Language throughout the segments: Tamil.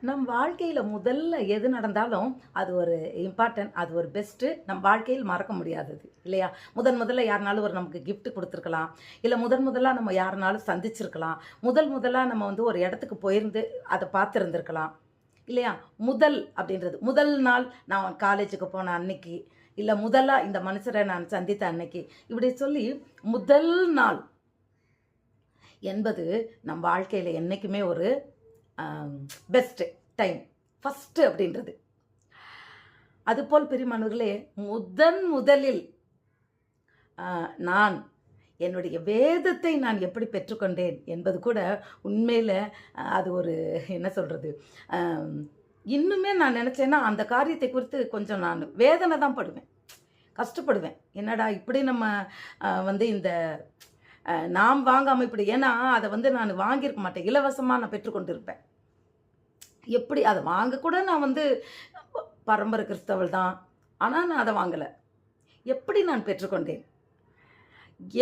நம் வாழ்க்கையில் முதல்ல எது நடந்தாலும் அது ஒரு இம்பார்ட்டன்ட், அது ஒரு பெஸ்ட்டு, நம் வாழ்க்கையில் மறக்க முடியாதது இல்லையா? முதல்ல யாருனாலும் ஒரு நமக்கு gift கொடுத்துருக்கலாம், இல்லை முதலாக நம்ம யாருனாலும் சந்திச்சிருக்கலாம், முதலாக நம்ம வந்து ஒரு இடத்துக்கு போயிருந்து அதை பார்த்துருந்துருக்கலாம் இல்லையா? முதல் அப்படின்றது முதல் நாள் நான் காலேஜுக்கு போன அன்னைக்கு, இல்லை முதலாக இந்த மனுஷரை நான் சந்தித்த அன்னைக்கு, இப்படி சொல்லி முதல் நாள் என்பது நம் வாழ்க்கையில் என்றைக்குமே ஒரு பெஸ்ட்டு டைம், ஃபஸ்ட்டு அப்படின்றது. அதுபோல் பிரியமானவர்களே, முதலில் நான் என்னுடைய வேதத்தை நான் எப்படி பெற்றுக்கொண்டேன் என்பது கூட உண்மையில் அது ஒரு என்ன சொல்கிறது, இன்னுமே நான் நினச்சேன்னா அந்த காரியத்தை குறித்து கொஞ்சம் நான் வேதனை தான் படுவேன், கஷ்டப்படுவேன். என்னடா இப்படி நம்ம வந்து இந்த நாம் வாங்காமல் இப்படி, ஏன்னா அதை வந்து நான் வாங்கியிருக்க மாட்டேன், இலவசமாக நான் பெற்றுக்கொண்டு இருப்பேன். எப்படி அதை வாங்கக்கூட நான் வந்து பரம்பரை கிறிஸ்தவள் தான், ஆனால் நான் அதை வாங்கலை. எப்படி நான் பெற்றுக்கொண்டேன்,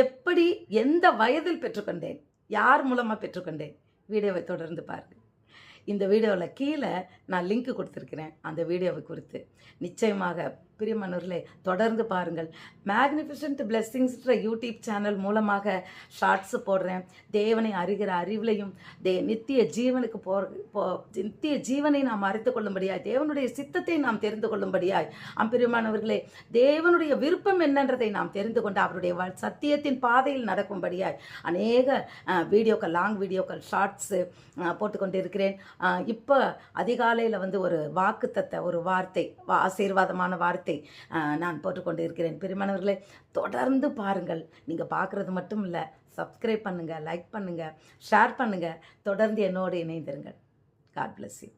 எப்படி எந்த வயதில் பெற்றுக்கொண்டேன், யார் மூலமாக பெற்றுக்கொண்டேன்? வீடியோவை தொடர்ந்து பாருங்கள். இந்த வீடியோவில் கீழே நான் லிங்க் கொடுத்துருக்கிறேன், அந்த வீடியோவை குறித்து நிச்சயமாக பிரியமானவர்களே தொடர்ந்து பாருங்கள். மேக்னிஃபிசன்ட் பிளெஸ்ஸிங்ஸ்ன்ற யூடியூப் சேனல் மூலமாக ஷார்ட்ஸு போடுறேன். தேவனை அறிகிற அறிவிலையும் நித்திய ஜீவனுக்கு நித்திய ஜீவனை நாம் அறிந்து கொள்ளும்படியாய், தேவனுடைய சித்தத்தை நாம் தெரிந்து கொள்ளும்படியாய், பிரியமானவர்களே தேவனுடைய விருப்பம் என்னன்றதை நாம் தெரிந்து கொண்டு அவருடைய சத்தியத்தின் பாதையில் நடக்கும்படியாய் அநேக வீடியோக்கள், லாங் வீடியோக்கள், ஷார்ட்ஸு போட்டுக்கொண்டு இருக்கிறேன். இப்போ அதிகாலையில் வந்து ஒரு வாக்குத்தத்த ஒரு வார்த்தை, ஆசீர்வாதமான வார்த்தை நான் போட்டுக்கொண்டு இருக்கிறேன். பிரியமானவர்களே தொடர்ந்து பாருங்கள். நீங்கள் பார்க்குறது மட்டும் இல்லை, சப்ஸ்கிரைப் பண்ணுங்கள், லைக் பண்ணுங்கள், ஷேர் பண்ணுங்கள், தொடர்ந்து என்னோடு இணைந்திருங்கள். God bless you.